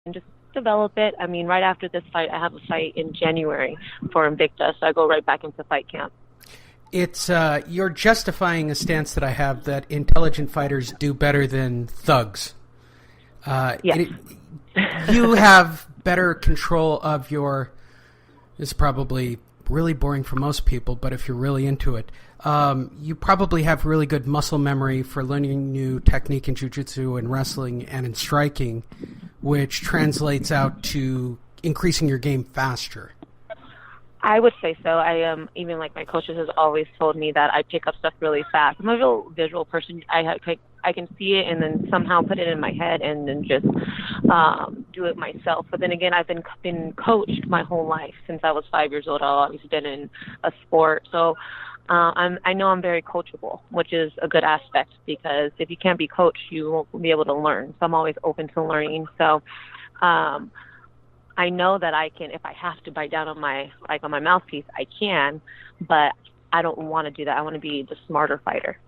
and just develop it. I mean, right after this fight, I have a fight in January for Invicta, so I go right back into fight camp. It's you're justifying a stance that I have that intelligent fighters do better than thugs. Yes. You have better control of your. This is probably really boring for most people, but if you're really into it, you probably have really good muscle memory for learning new technique in jiu-jitsu and wrestling and in striking, which translates out to increasing your game faster. I would say so. Even like my coaches has always told me that I pick up stuff really fast. I'm a real visual person. I can see it and then somehow put it in my head and then just do it myself. But then again, I've been coached my whole life since I was 5 years old. I've always been in a sport, so I know I'm very coachable, which is a good aspect because if you can't be coached, you won't be able to learn. So I'm always open to learning. So I know that I can, if I have to bite down on my mouthpiece, I can, but I don't want to do that. I want to be the smarter fighter.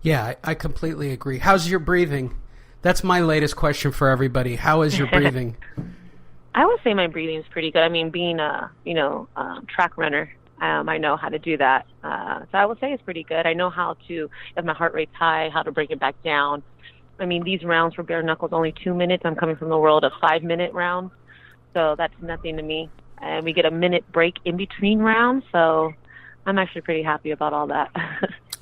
Yeah, I completely agree. How's your breathing? That's my latest question for everybody. How is your breathing? I would say my breathing is pretty good. I mean, being a track runner, I know how to do that. So I would say it's pretty good. I know how to, if my heart rate's high, how to bring it back down. I mean, these rounds for bare knuckles only 2 minutes. I'm coming from the world of 5-minute rounds, so that's nothing to me. And we get a minute break in between rounds, so I'm actually pretty happy about all that.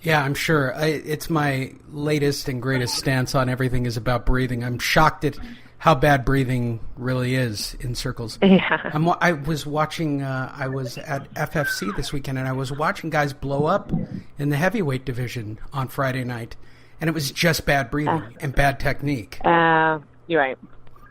Yeah, I'm sure. It's my latest and greatest stance on everything is about breathing. I'm shocked at how bad breathing really is in circles. Yeah. I was watching, I was at FFC this weekend, and I was watching guys blow up in the heavyweight division on Friday night, and it was just bad breathing and bad technique. You're right.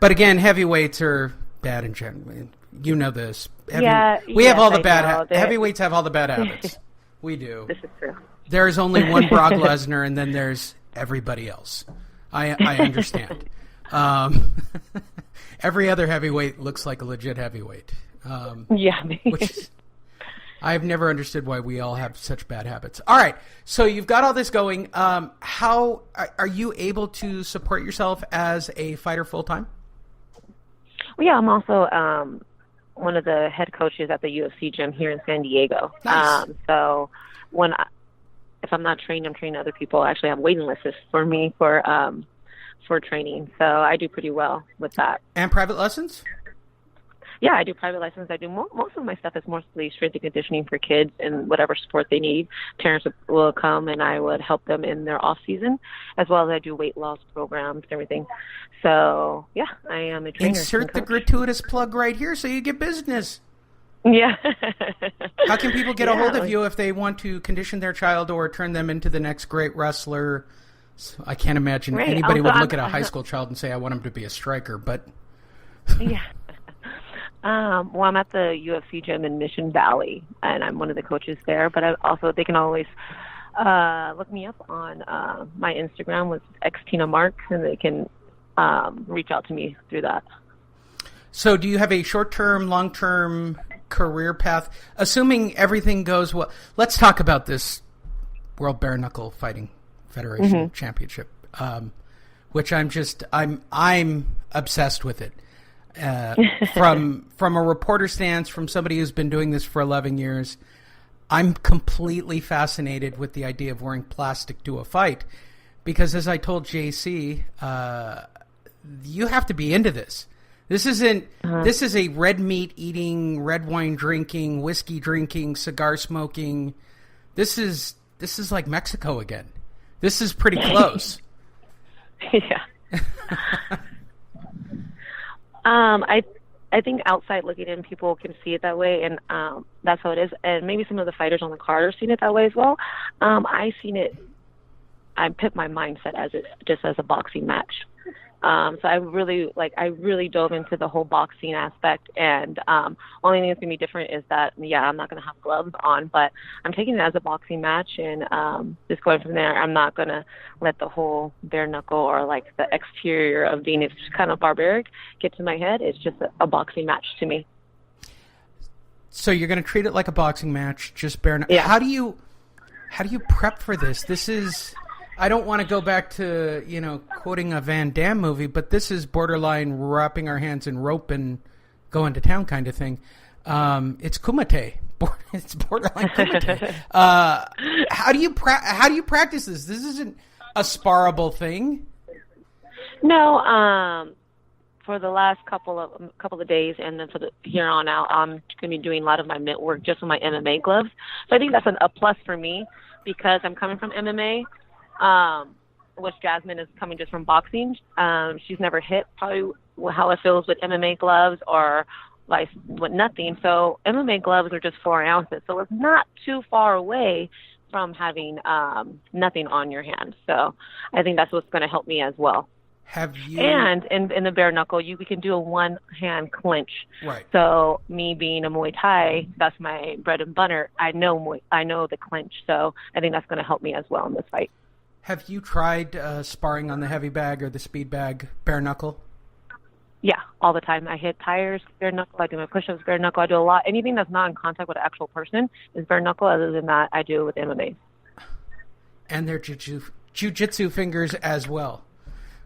But again, heavyweights are bad in general. You know this. We have all the bad heavyweights have all the bad habits. We do. This is true. There's only one Brock Lesnar, and then there's everybody else. I understand. Every other heavyweight looks like a legit heavyweight. Which I've never understood why we all have such bad habits. All right, so you've got all this going. How are you able to support yourself as a fighter full time? Well, yeah, I'm also one of the head coaches at the UFC gym here in San Diego. Nice. So if I'm not trained, I'm training other people. I actually have waiting lists for me for training. So I do pretty well with that. And private lessons? Yeah, I do private lessons. I do most of my stuff is mostly strength and conditioning for kids and whatever sport they need. Parents will come and I would help them in their off season, as well as I do weight loss programs and everything. So yeah, I am a trainer. Insert the gratuitous plug right here so you get business. Yeah. How can people get a hold of you if they want to condition their child or turn them into the next great wrestler? So I can't imagine anybody would look at a high school child and say, I want him to be a striker, but... Yeah. Well, I'm at the UFC gym in Mission Valley, and I'm one of the coaches there, but they can always look me up on my Instagram with xtinamarks, and they can reach out to me through that. So do you have a short-term, long-term career path? Assuming everything goes well, let's talk about this World Bare Knuckle Fighting Federation Championship, which I'm obsessed with it. From a reporter stance, from somebody who's been doing this for 11 years, I'm completely fascinated with the idea of wearing plastic to a fight, because as I told JC, you have to be into this. This isn't. This is a red meat eating, red wine drinking, whiskey drinking, cigar smoking. This is like Mexico again. This is pretty close. Yeah. I think outside looking in, people can see it that way, and that's how it is. And maybe some of the fighters on the card have seen it that way as well. I put my mindset as it just as a boxing match. So I really dove into the whole boxing aspect, and only thing that's gonna be different is that I'm not gonna have gloves on, but I'm taking it as a boxing match, and just going from there. I'm not gonna let the whole bare knuckle or like the exterior of being it's kind of barbaric get to my head. It's just a boxing match to me. So you're gonna treat it like a boxing match, just bare knuckle. Yeah. How do you prep for this? This is I don't want to go back to, quoting a Van Damme movie, but this is borderline wrapping our hands in rope and going to town kind of thing. It's kumite. It's borderline kumite. How do you practice this? This isn't a sparable thing. No, for the last couple of days, and then here on out, I'm going to be doing a lot of my mitt work just with my MMA gloves. So I think that's a plus for me because I'm coming from MMA. Which Jasmine is coming just from boxing. She's never hit probably how it feels with MMA gloves or like with nothing. So MMA gloves are just 4 ounces, so it's not too far away from having nothing on your hand. So I think that's what's going to help me as well. Have you? And in the bare knuckle, we can do a one hand clinch. Right. So me being a Muay Thai, that's my bread and butter. I know the clinch, so I think that's going to help me as well in this fight. Have you tried sparring on the heavy bag or the speed bag bare knuckle? Yeah, all the time. I hit tires, bare knuckle. I do my push-ups, bare knuckle. I do a lot. Anything that's not in contact with an actual person is bare knuckle. Other than that, I do it with MMA. And their jiu-jitsu fingers as well.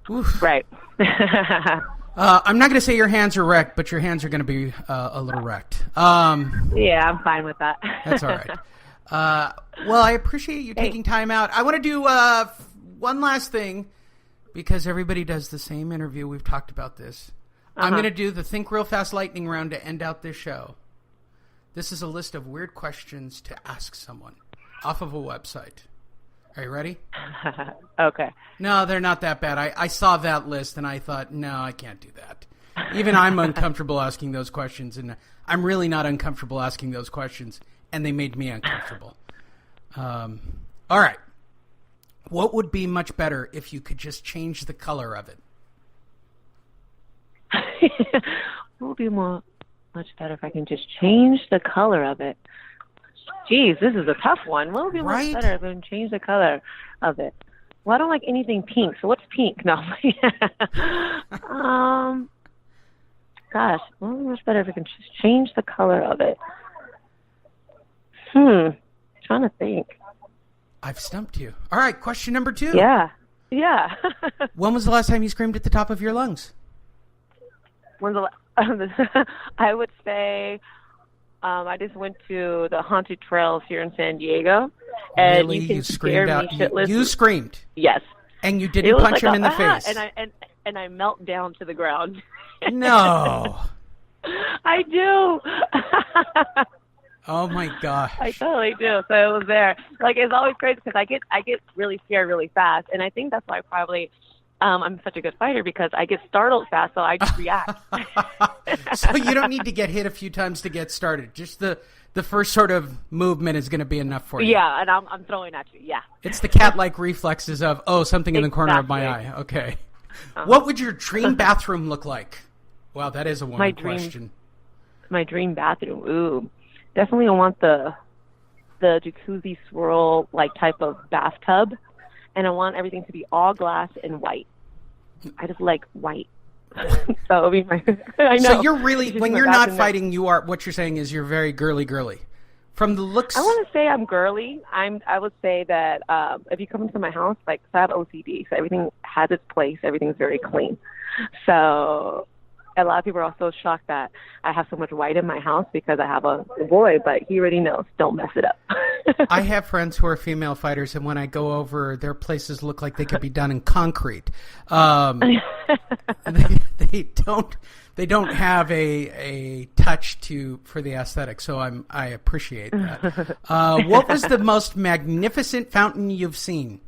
Oof. Right. I'm not going to say your hands are wrecked, but your hands are going to be a little wrecked. Yeah, I'm fine with that. That's all right. Well, I appreciate you taking time out. I want to do one last thing because everybody does the same interview. We've talked about this. I'm going to do the Think Real Fast lightning round to end out this show. This is a list of weird questions to ask someone off of a website. Are you ready? Okay. No, they're not that bad. I saw that list and I thought, no, I can't do that. Even I'm uncomfortable asking those questions, and I'm really not uncomfortable asking those questions, and they made me uncomfortable. All right. What would be much better if you could just change the color of it? What would be much better if I can just change the color of it? Geez, this is a tough one. What would be much better if I can change the color of it? Well, I don't like anything pink, so what's pink? No. Gosh, what would be much better if I can just change the color of it? Trying to think. I've stumped you. All right, question number 2. Yeah. When was the last time you screamed at the top of your lungs? I would say I just went to the haunted trails here in San Diego. And really? You can You screamed out? shitless. You screamed? Yes. And you didn't punch him in the face? And I melt down to the ground. No. I do. Oh my gosh. I totally do. So it was there. Like, it's always crazy because I get really scared really fast, and I think that's why probably I'm such a good fighter because I get startled fast, so I just react. So you don't need to get hit a few times to get started. Just the first sort of movement is going to be enough for you. Yeah, and I'm throwing at you. Yeah. It's the cat-like reflexes of something in the corner of my eye. Okay. What would your dream bathroom look like? Wow, that is a wonderful question. My dream bathroom. Ooh. Definitely I want the jacuzzi swirl like type of bathtub, and I want everything to be all glass and white. I just like white. So it'll be my I know. So you're really when you're not fighting, you are what you're saying is you're very girly. From the looks I want to say I'm girly. I would say that if you come into my house, like so I have OCD, so everything has its place, everything's very clean. So a lot of people are also shocked that I have so much white in my house because I have a boy, but he already knows, don't mess it up. I have friends who are female fighters, and when I go over, their places look like they could be done in concrete. They don't have a touch for the aesthetic, so I appreciate that. What was the most magnificent fountain you've seen?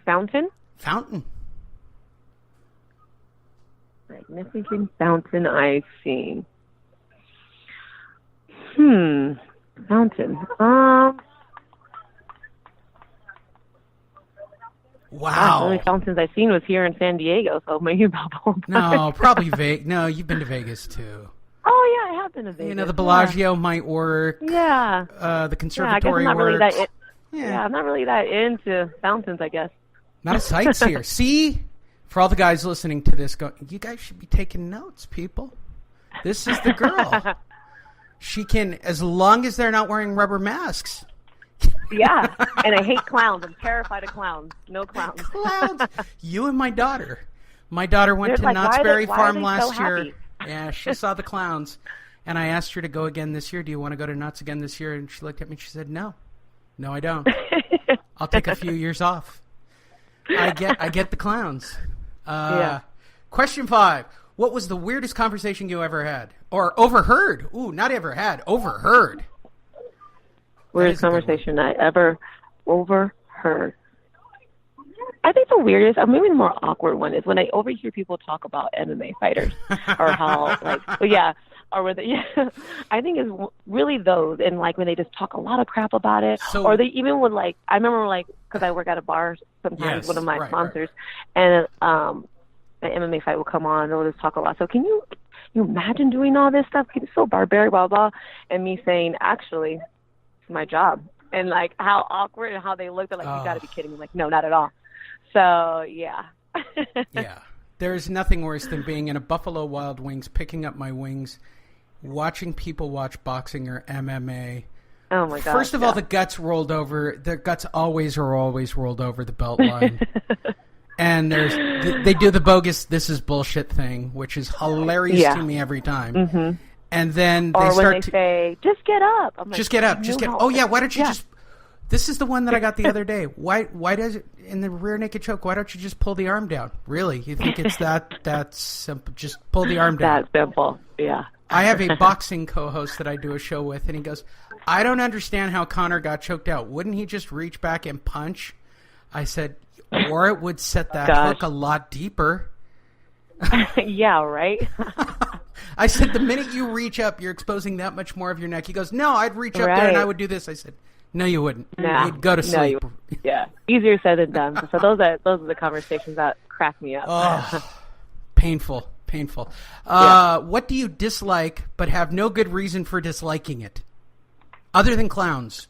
Fountain. Magnificent fountain I've seen. Fountain. Wow. The only fountains I've seen was here in San Diego, so maybe about No, probably Vegas. No, you've been to Vegas too. Oh yeah, I have been to Vegas. You know, the Bellagio might work. Yeah. The conservatory I'm not works. Really I'm not really that into fountains, I guess. Not a sightseer. See? For all the guys listening to this, you guys should be taking notes, people. This is the girl. She can, as long as they're not wearing rubber masks, Yeah, and I hate clowns. I'm terrified of clowns. No clowns. Clowns. You and my daughter. My daughter went to Knott's Berry Farm last year. Yeah, she saw the clowns. And I asked her to go again this year. Do you want to go to Knott's again this year? And she looked at me and she said, no. No, I don't. I'll take a few years off. I get the clowns. Question 5. What was the weirdest conversation you ever had? Or overheard? Ooh, not ever had. Overheard. Weirdest conversation I ever overheard. I think the weirdest, or maybe the more awkward one, is when I overhear people talk about MMA fighters or how, or whether, I think it's really those, and like when they just talk a lot of crap about it, or they even would I remember because I work at a bar sometimes, one of my sponsors, and an MMA fight will come on, and they'll just talk a lot. So can you imagine doing all this stuff? It's so barbaric, blah, blah, and me saying, actually, it's my job. And like how awkward and how they looked, they're like, you gotta be kidding me. Like, no, not at all. So, yeah. Yeah. There's nothing worse than being in a Buffalo Wild Wings, picking up my wings, watching people watch boxing or MMA. Oh, my God. First of all, the guts rolled over. The guts always rolled over the belt line. And they do the bogus, this is bullshit thing, which is hilarious to me every time. Mm-hmm. And then they start to say, just get up. I'm like, just get up. Just get up. Oh, yeah, why don't you just... This is the one that I got the other day. Why does it, in the rear naked choke, why don't you just pull the arm down? Really? You think it's that simple? Just pull the arm down. That simple, yeah. I have a boxing co-host that I do a show with, and he goes, I don't understand how Conor got choked out. Wouldn't he just reach back and punch? I said, or it would set that hook a lot deeper. Yeah, right? I said, the minute you reach up, you're exposing that much more of your neck. He goes, no, I'd reach up there and I would do this. I said, no, you wouldn't. Nah, you'd go to sleep. Yeah, easier said than done. So those are the conversations that crack me up. Oh, painful. What do you dislike but have no good reason for disliking it, other than clowns?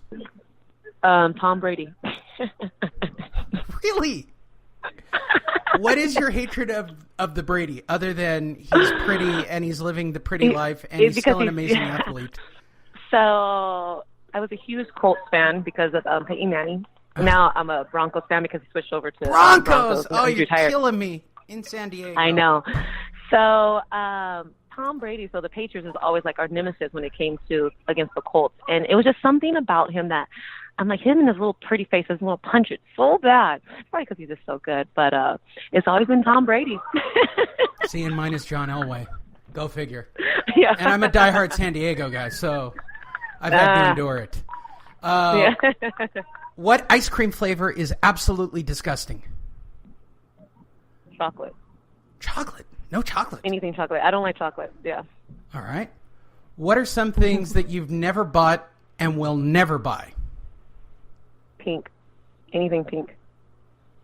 Tom Brady. Really? What is your hatred of the Brady, other than he's pretty and he's living the pretty life and he's still an amazing athlete? So I was a huge Colts fan because of Peyton Manning. Now I'm a Broncos fan because he switched over to Broncos. Oh, you're killing me in San Diego. I know. So Tom Brady, so the Patriots is always like our nemesis when it came to against the Colts, and it was just something about him that I'm like, him and his little pretty face, his little punch it so bad. Probably because he's just so good, but it's always been Tom Brady. See, and mine is John Elway. Go figure. Yeah. And I'm a diehard San Diego guy, so I've had to endure it. What ice cream flavor is absolutely disgusting? Chocolate. Chocolate? No chocolate. Anything chocolate. I don't like chocolate. Yeah. All right. What are some things that you've never bought and will never buy? Pink. Anything pink.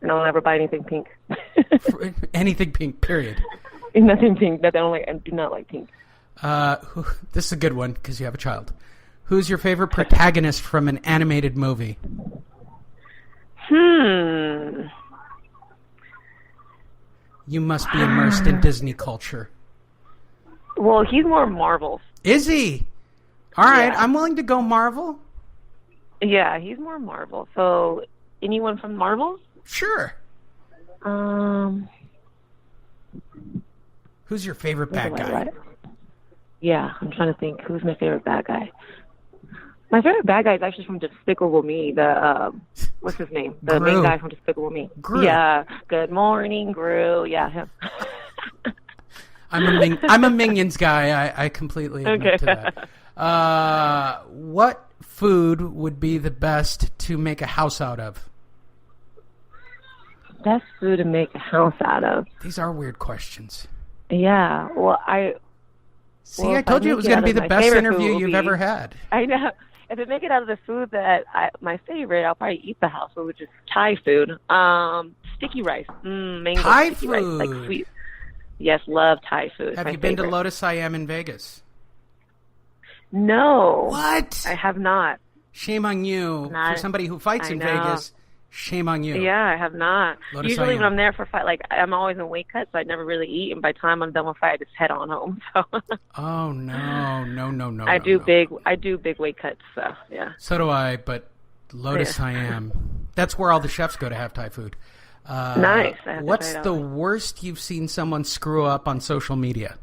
And I'll never buy anything pink. Anything pink, period. Nothing pink. That I do not like pink. This is a good one because you have a child. Who's your favorite protagonist from an animated movie? You must be immersed in Disney culture. Well, he's more Marvel. Is he? All right, I'm willing to go Marvel. Yeah, he's more Marvel. So, anyone from Marvel? Sure. Who's your favorite bad guy? Yeah, I'm trying to think. Who's my favorite bad guy? My favorite bad guy is actually from Despicable Me. What's his name? The main guy from Despicable Me. Gru. Yeah. Good morning, Gru. Yeah, him. I'm a Minions guy. I completely admit to that. What food would be the best to make a house out of? Best food to make a house out of? These are weird questions. Yeah. Well, I told you it was going to be the best interview you've ever had. I know. If I make it out of the food that my favorite, I'll probably eat the house, which is Thai food. Sticky rice. Mango Thai sticky food. Rice, like sweet. Yes, love Thai food. Have you been to Lotus Siam in Vegas? No. What? I have not. Shame on you. For somebody who fights in Vegas, shame on you. Yeah, I have not. Lotus Usually Siam. when I'm there for fight, like I'm always in weight cuts, so I never really eat. And by the time I'm done with fight, I just head on home. So. Oh no. I do big weight cuts. So yeah. So do I, but Lotus Siam. That's where all the chefs go to have Thai food. Nice. What's the worst you've seen someone screw up on social media?